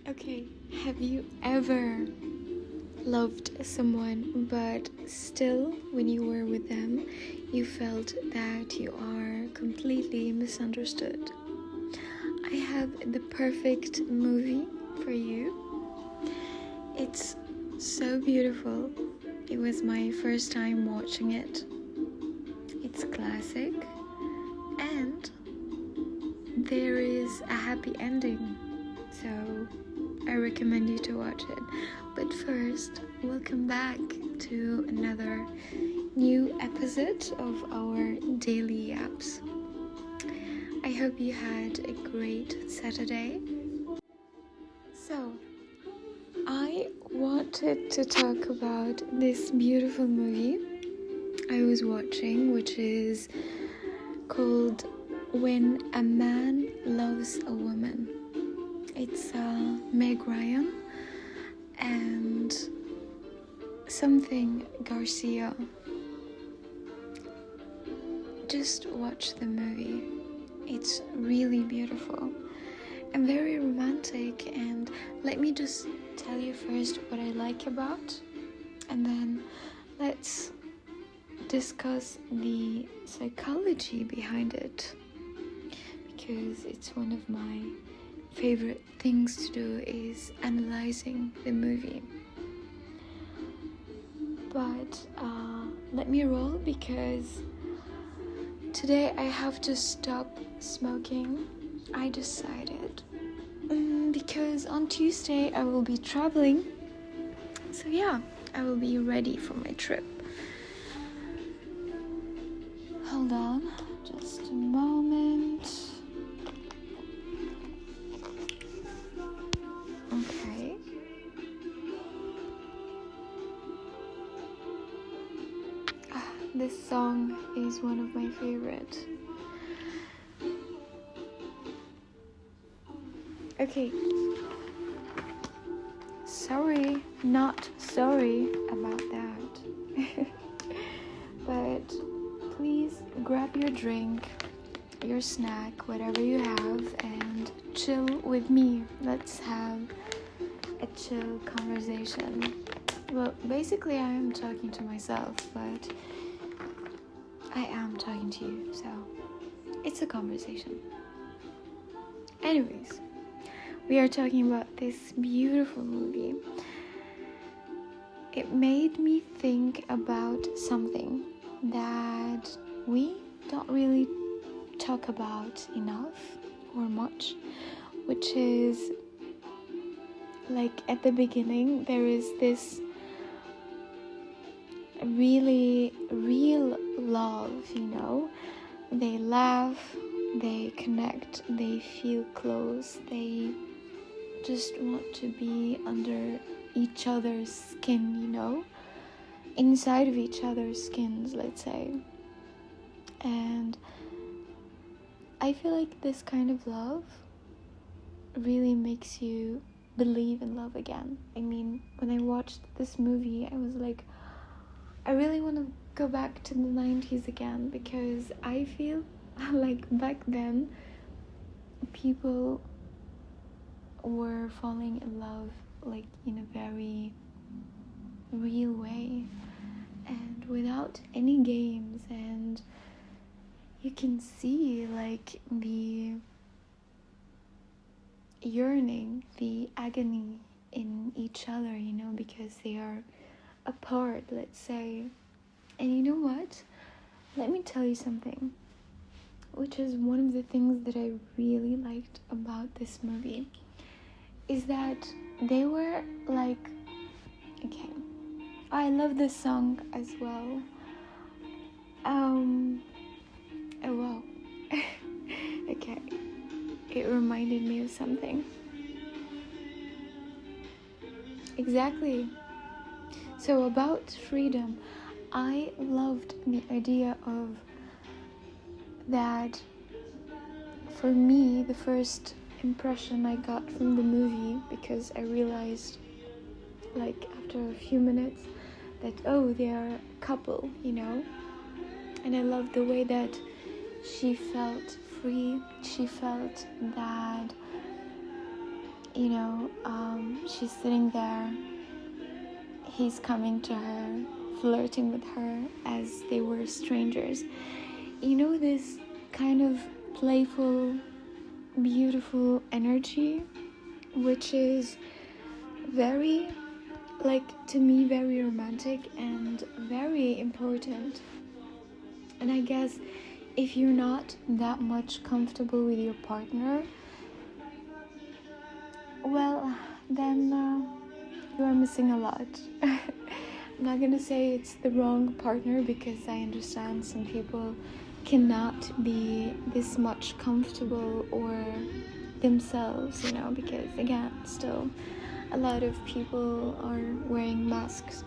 Okay, have you ever loved someone but still when you were with them you felt that you are completely misunderstood? I have the perfect movie for you. It's so beautiful. It was my first time watching it. It's classic and there is a happy ending, so I recommend you to watch it. But first, welcome back to another new episode of our daily apps. I hope you had a great Saturday. So, I wanted to talk about this beautiful movie I was watching, which is called When a Man Loves a Woman. It's Meg Ryan and something Garcia. Just watch the movie. It's really beautiful and very romantic, and let me just tell you first what I like about, and then let's discuss the psychology behind it, because it's one of my favorite things to do is analyzing the movie. But let me roll, because today I have to stop smoking. I decided because on Tuesday I will be traveling, so yeah, I will be ready for my trip. Hold on, just a moment. Okay. This song is one of my favorites. Okay. Not sorry about that. But please grab your drink, your snack, whatever you have, and chill with me. Let's have a chill conversation. Well, basically I am talking to myself, but I am talking to you, so it's a conversation. Anyways, we are talking about this beautiful movie. It made me think about something that we don't really talk about enough or much, which is like at the beginning there is this really real love, they laugh, they connect, they feel close, they just want to be under each other's skin, inside of each other's skins, let's say. And I feel like this kind of love really makes you believe in love again. I mean, when I watched this movie, I was like, I really want to go back to the 90s again, because I feel like back then people were falling in love like in a very real way and without any games, and you can see like the yearning, the agony in each other, because they are apart, let's say. And you know what? Let me tell you something, which is one of the things that I really liked about this movie, is that they were like, okay, I love this song as well. Oh wow. Okay, it reminded me of something. Exactly. So about freedom, I loved the idea of that. For me, the first impression I got from the movie, because I realized like after a few minutes that they are a couple, and I loved the way that she felt free. She felt that she's sitting there, he's coming to her, flirting with her as they were strangers. This kind of playful, beautiful energy, which is very, to me, very romantic and very important. And I guess if you're not that much comfortable with your partner, well, then you are missing a lot. I'm not gonna say it's the wrong partner, because I understand some people cannot be this much comfortable or themselves, because again, still a lot of people are wearing masks.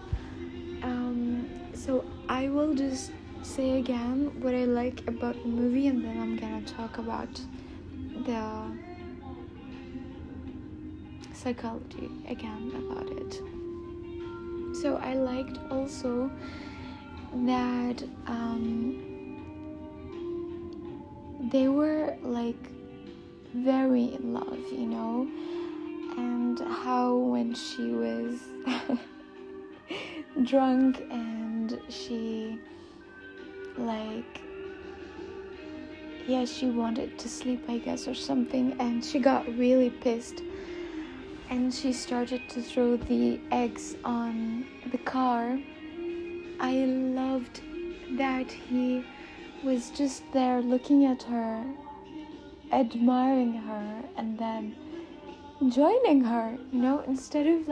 So I will just say again what I like about the movie, and then I'm gonna talk about the psychology again about it. So I liked also that they were very in love, and how when she was drunk and she she wanted to sleep, I guess, or something, and she got really pissed and she started to throw the eggs on the car. I loved that he was just there looking at her, admiring her, and then joining her, instead of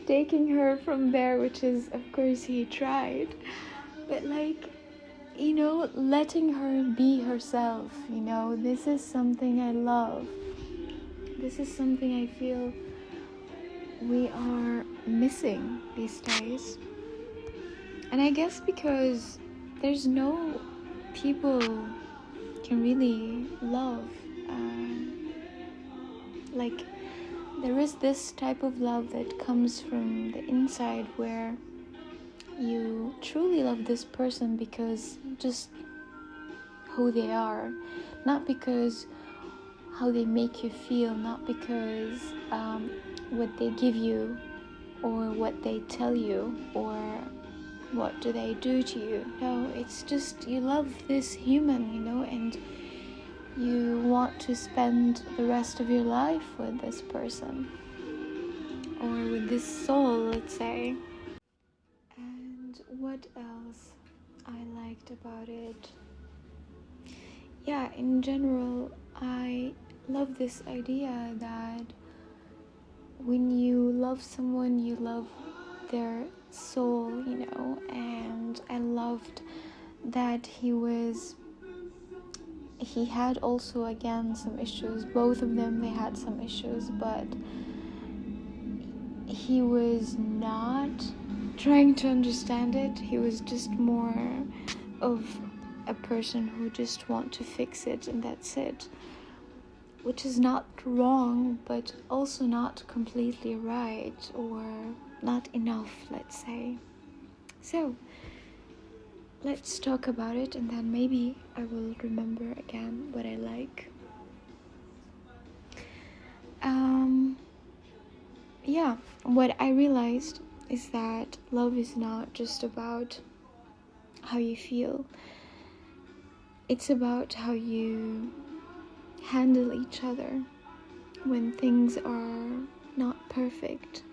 taking her from there, which is, of course, he tried, but letting her be herself. This is something I love. This is something I feel we are missing these days. And I guess because there's no people can really love. There is this type of love that comes from the inside, where you truly love this person because just who they are, not because how they make you feel, not because what they give you or what they tell you or what do they do to you. No, it's just you love this human, and you want to spend the rest of your life with this person or with this soul, let's say. And what else I liked about it? Yeah, in general, I love this idea that when you love someone, you love their soul, and I loved that he had also, again, some issues. Both of them, they had some issues, but he was not trying to understand it. He was just more of a person who just want to fix it, and that's it, which is not wrong, but also not completely right, or not enough, let's say. So let's talk about it, and then maybe I will remember again what I like. What I realized is that love is not just about how you feel. It's about how you handle each other when things are not perfect.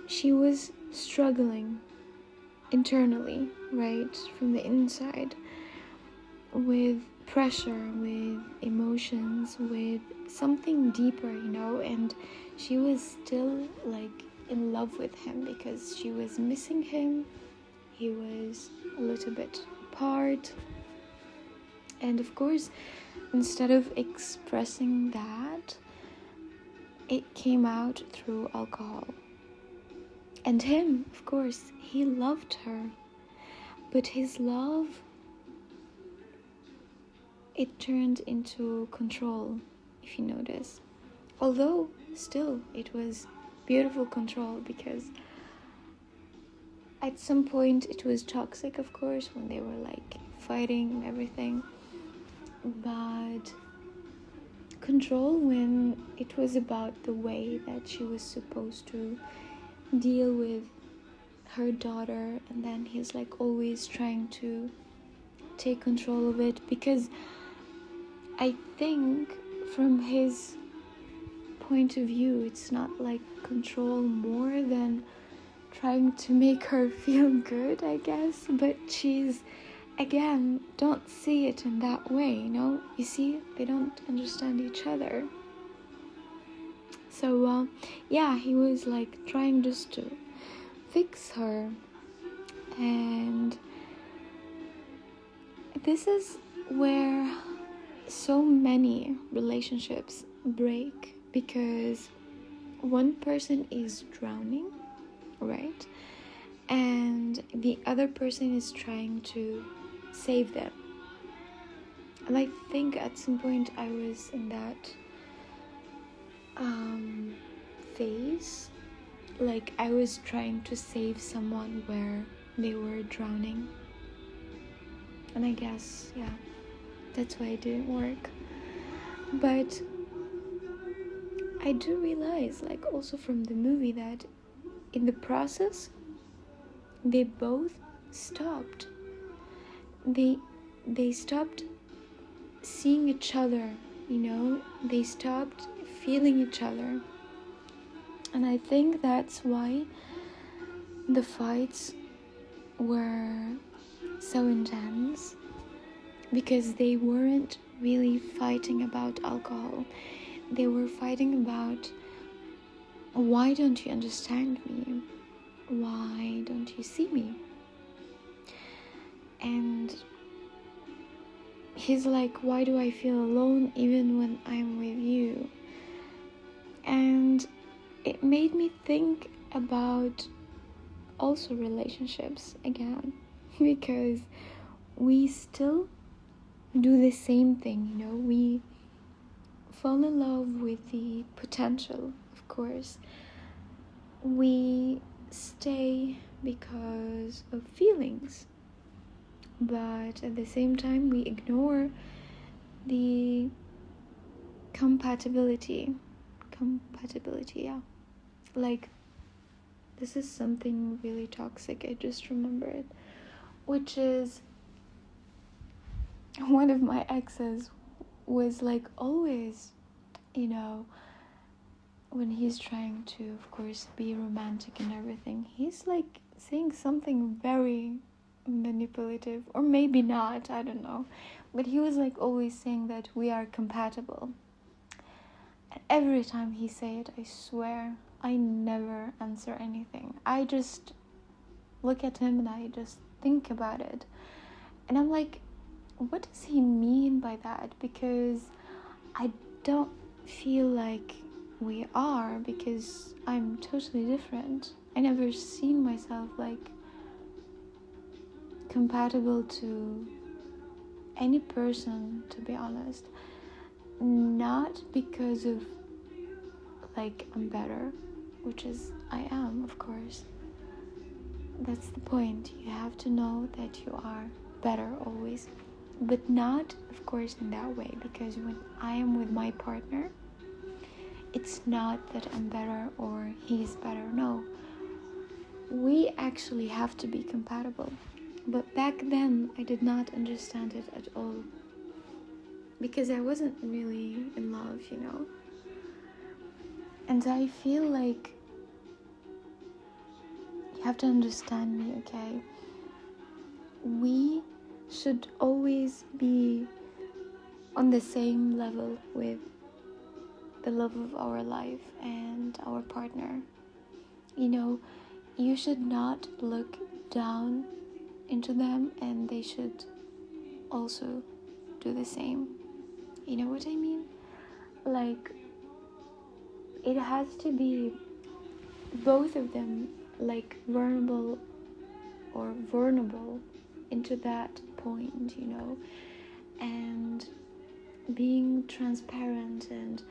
She was struggling internally, right, from the inside, with pressure, with emotions, with something deeper, and she was still in love with him because she was missing him. He was a little bit apart, and of course, instead of expressing that, it came out through alcohol. And him, of course, he loved her, but his love, it turned into control, if you notice. Although still it was beautiful control, because at some point it was toxic, of course, when they were fighting and everything. But control when it was about the way that she was supposed to deal with her daughter, and then he's like always trying to take control of it, because I think from his point of view it's not like control more than trying to make her feel good, I guess. But she's, again, don't see it in that way, you see, they don't understand each other. So he was like trying just to fix her, and this is where so many relationships break, because one person is drowning, right, and the other person is trying to save them. And I think at some point I was in that phase, like I was trying to save someone where they were drowning, and I guess that's why it didn't work. But I do realize, like also from the movie, that in the process they both stopped. They stopped seeing each other, they stopped feeling each other. And I think that's why the fights were so intense, because they weren't really fighting about alcohol. They were fighting about, why don't you understand me? Why don't you see me? And he's like, why do I feel alone even when I'm with you? And it made me think about also relationships again, because we still do the same thing, we fall in love with the potential, of course. We stay because of feelings, but at the same time we ignore the compatibility, like this is something really toxic, I just remember it, which is one of my exes was like always, when he's trying to, of course, be romantic and everything, he's like saying something very manipulative, or maybe not, I don't know, but he was like always saying that we are compatible. And every time he say it, I swear I never answer anything. I just look at him and I just think about it, and I'm like, what does he mean by that? Because I don't feel like we are, because I'm totally different. I never seen myself like compatible to any person, to be honest. Not because of like I'm better, which is I am, of course. That's the point. You have to know that you are better always, but not, of course, in that way, because when I am with my partner, it's not that I'm better or he's better. No, we actually have to be compatible. But back then I did not understand it at all, because I wasn't really in love, and I feel like you have to understand me, okay? We should always be on the same level with the love of our life and our partner. You should not look down into them, and they should also do the same. You know what I mean? Like, it has to be both of them, like vulnerable into that point, and being transparent and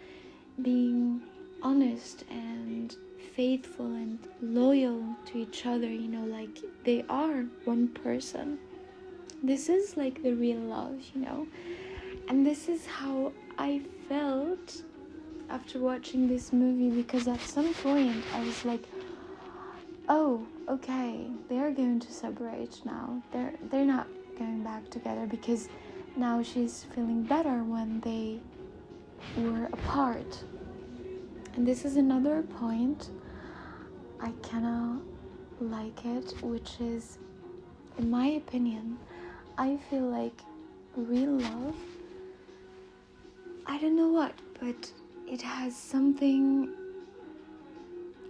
being honest and faithful and loyal to each other, like they are one person. This is like the real love, and this is how I felt after watching this movie, because at some point I was like, oh, okay, they're going to separate now. They're not going back together, because now she's feeling better when they were apart. And this is another point I cannot like it, which is, in my opinion, I feel like real love, I don't know what, but it has something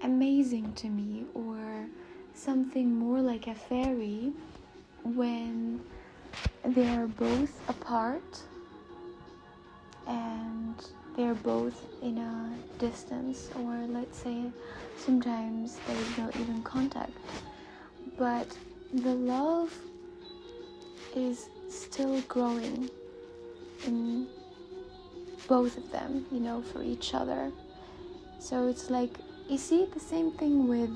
amazing to me, or something more like a fairy, when they are both apart and they're both in a distance, or let's say sometimes there's not even contact, but the love is still growing in both of them, for each other. So it's like, you see the same thing with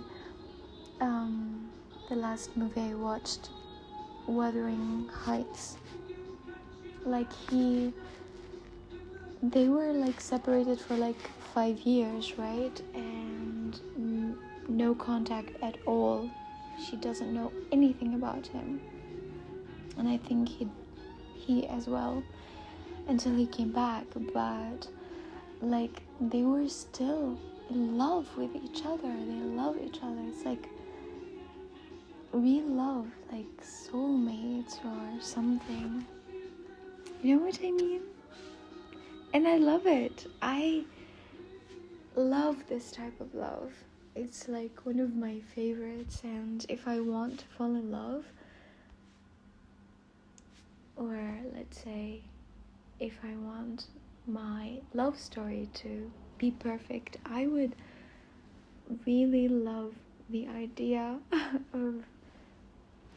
the last movie I watched, Wuthering Heights. Like they were like separated for like 5 years, right? And no contact at all. She doesn't know anything about him, and I think he as well, until he came back. But like, they were still in love with each other. They love each other. It's like real love, like soulmates or something. You know what I mean? And I love it. I love this type of love. It's like one of my favorites. And if I want to fall in love, or let's say if I want my love story to be perfect, I would really love the idea of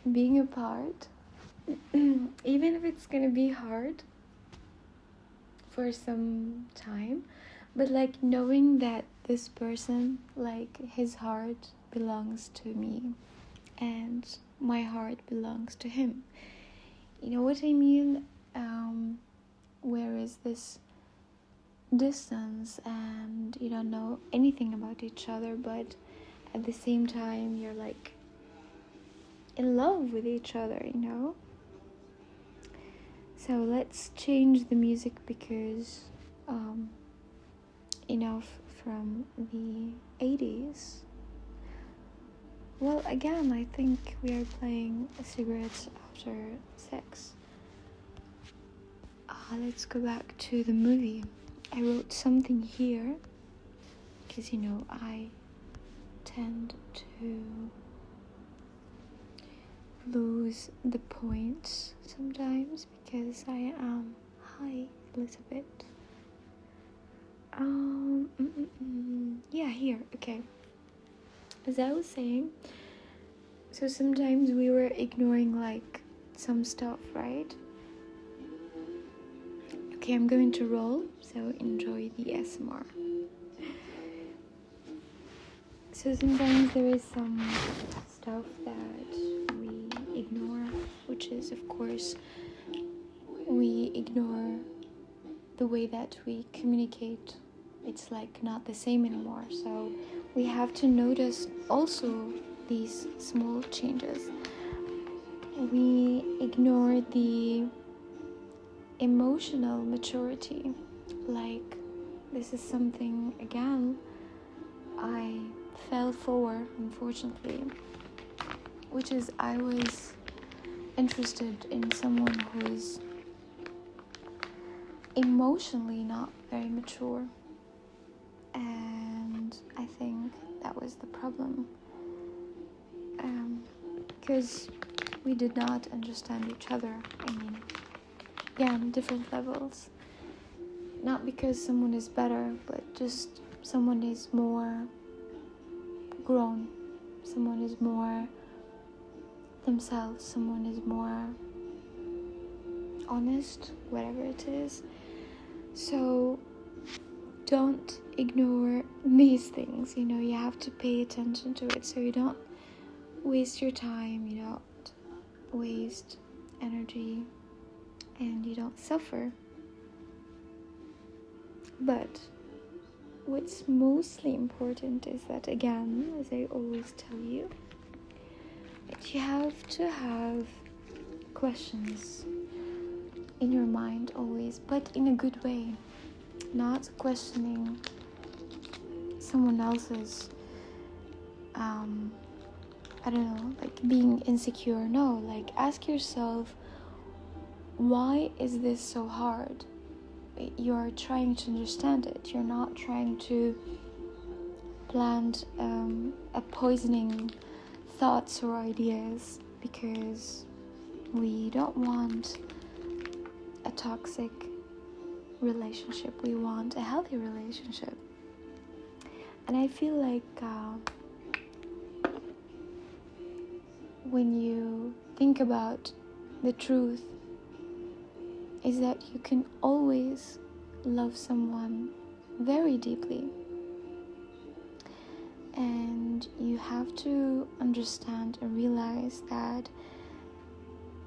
being apart, even if it's gonna be hard for some time, but like knowing that this person, like his heart belongs to me and my heart belongs to him. You know what I mean? Where is this distance and you don't know anything about each other, but at the same time you're like in love with each other, So let's change the music, because enough from the 80s. Well, again, I think we are playing cigarettes after sex. Let's go back to the movie. I wrote something here, because I tend to lose the points sometimes, because I am high a little bit. Yeah, here, okay. As I was saying, so sometimes we were ignoring like some stuff, right? Okay, I'm going to roll, so enjoy the ASMR. So sometimes there is some stuff that we ignore, which is, of course, we ignore the way that we communicate. It's like not the same anymore. So we have to notice also these small changes. We ignore the emotional maturity. Like, this is something, again, I fell for, unfortunately, which is I was interested in someone who is emotionally not very mature, and I think that was the problem, because we did not understand each other. I mean, yeah, on different levels, not because someone is better, but just someone is more grown, someone is more themselves, someone is more honest, whatever it is. So don't ignore these things, you have to pay attention to it, so you don't waste your time, you don't waste energy, and you don't suffer. But what's mostly important is that, again, as I always tell you, that you have to have questions in your mind always, but in a good way. Not questioning someone else's, I don't know, like being insecure. No, like ask yourself, why is this so hard? You're trying to understand it. You're not trying to plant a poisoning thoughts or ideas, because we don't want a toxic relationship. We want a healthy relationship. And I feel like when you think about the truth, is that you can always love someone very deeply. And you have to understand and realize that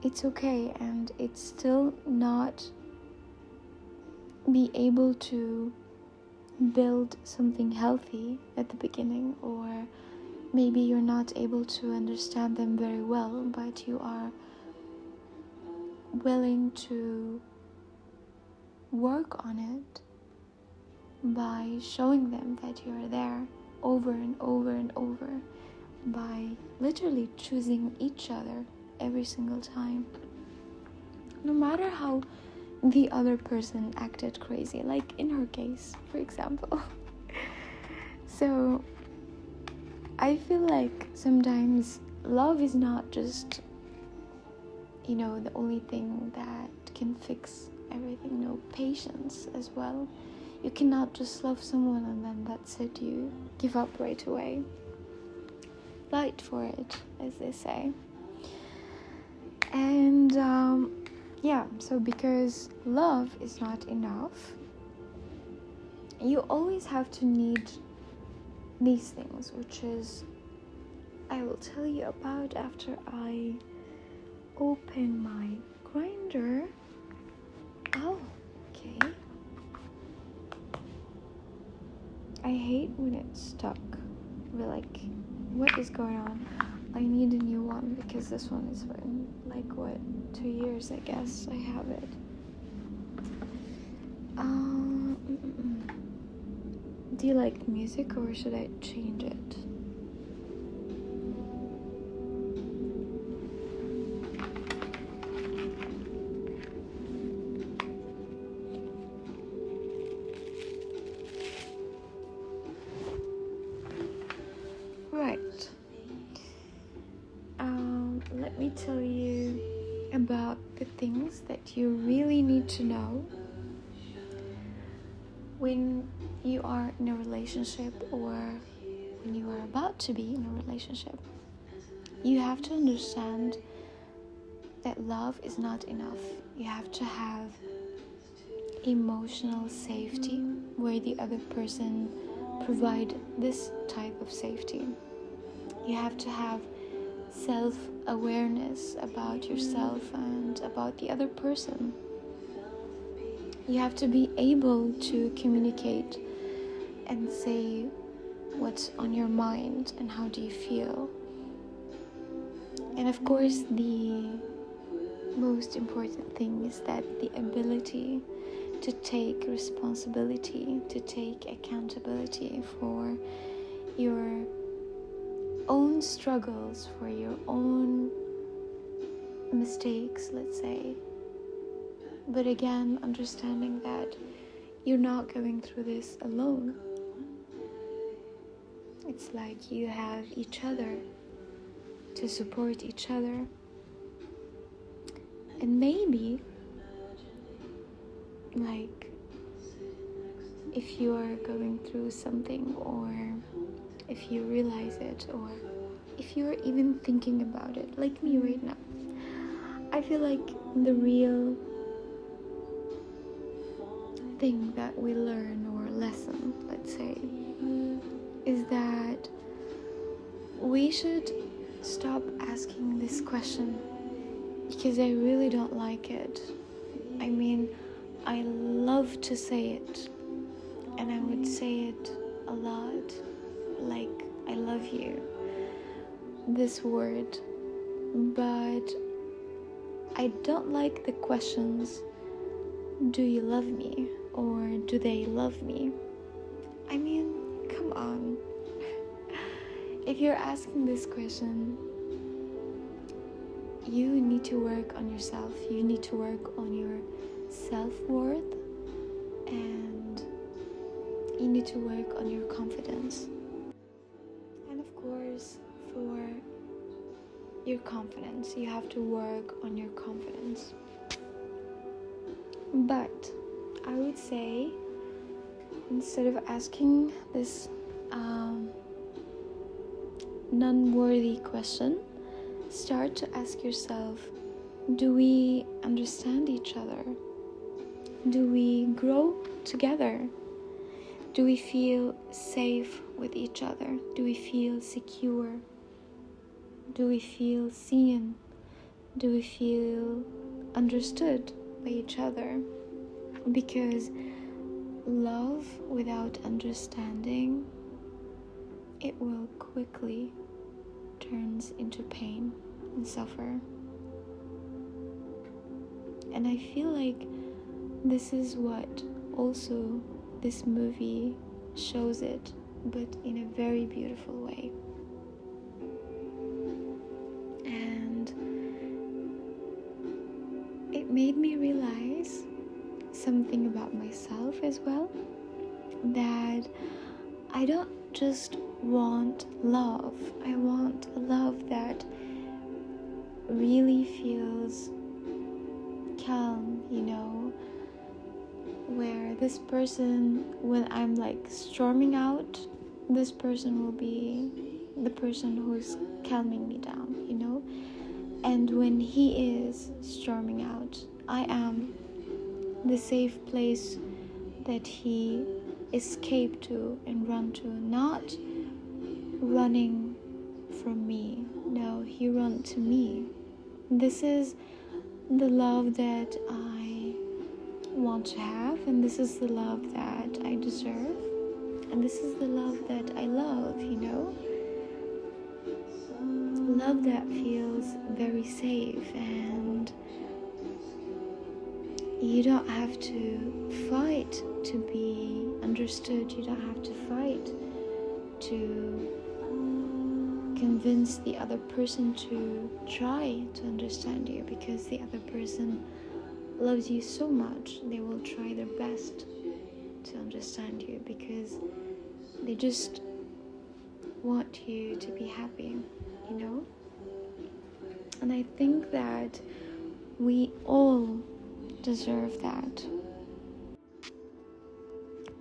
it's okay, and it's still not be able to build something healthy at the beginning, or maybe you're not able to understand them very well, but you are willing to work on it by showing them that you are there over and over and over, by literally choosing each other every single time, no matter how the other person acted crazy, like in her case, for example. So I feel like sometimes love is not just, the only thing that can fix everything. No, patience as well. You cannot just love someone and then that's it, you give up right away. Fight for it, as they say. And so because love is not enough, you always have to need these things, which is I will tell you about after I open my grinder. Oh, okay. I hate when it's stuck. We're like, what is going on? I need a new one because this one is been 2 years, I guess I have it. Do you like music, or should I change it? Right. Let me tell you about the things that you really need to know when you are in a relationship, or when you are about to be in a relationship. You have to understand that love is not enough. You have to have emotional safety, where the other person provide this type of safety. You have to have self-awareness about yourself and about the other person. You have to be able to communicate and say what's on your mind and how do you feel. And of course, the most important thing is that the ability to take responsibility, to take accountability for your own struggles, for your own mistakes, let's say. But again, understanding that you're not going through this alone. It's like you have each other to support each other. And maybe, if you are going through something, or if you realize it, or if you're even thinking about it, like me right now, I feel like the real thing that we learn, or lesson, let's say, is that we should stop asking this question, because I really don't like it. I mean, I love to say it, and I would say it a lot, like I love you, this word. But I don't like the questions, do you love me, or do they love me? I mean, come on. If you're asking this question, you need to work on yourself. You need to work on your self-worth, and you need to work on your confidence. And of course, for your confidence, you have to work on your confidence. But I would say, instead of asking this non-worthy question, start to ask yourself, do we understand each other? Do we grow together? Do we feel safe with each other? Do we feel secure? Do we feel seen? Do we feel understood by each other? Because love without understanding, it will quickly turns into pain and suffer. And I feel like this is what also this movie shows it, but in a very beautiful way. And it made me realize something about myself as well, that I don't just want love. I want a love that really feels calm, where this person, when I'm like storming out, this person will be the person who's calming me down, and when he is storming out, I am the safe place that he escape to and run to, not running from me. No, he run to me. This is the love that I want to have, and this is the love that I deserve, and this is the love that I love, love that feels very safe, and you don't have to fight to be understood. You don't have to fight to convince the other person to try to understand you, because the other person loves you so much. They will try their best to understand you, because they just want you to be happy, and I think that we all deserve that.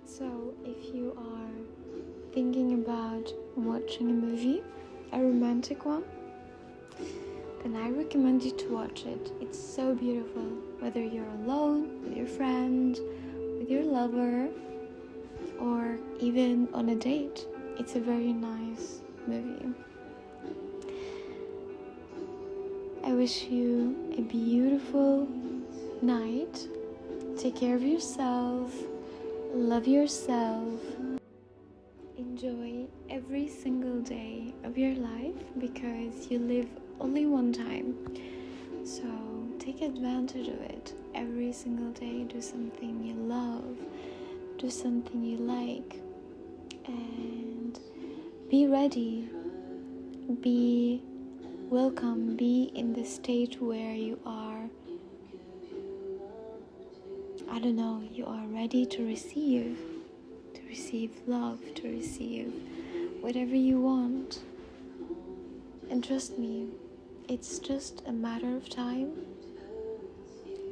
So if you are thinking about watching a movie, a romantic one, then I recommend you to watch it. It's so beautiful, whether you're alone, with your friend, with your lover, or even on a date. It's a very nice movie. I wish you a beautiful night. Take care of yourself. Love yourself. Enjoy every single day of your life, because you live only one time. So take advantage of it every single day. Do something you love. Do something you like. And be ready. Be welcome. Be in the state where you are, you are ready to receive love, to receive whatever you want. And trust me, it's just a matter of time.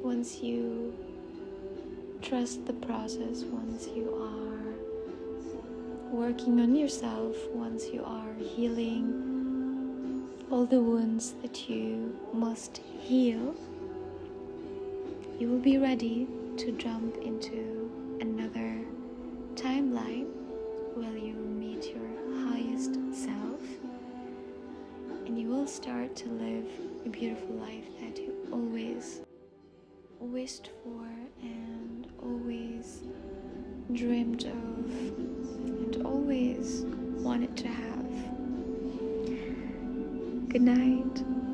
Once you trust the process, once you are working on yourself, once you are healing all the wounds that you must heal, you will be ready to jump into another timeline where you meet your highest self, and you will start to live a beautiful life that you always wished for and always dreamed of and always wanted to have. Good night.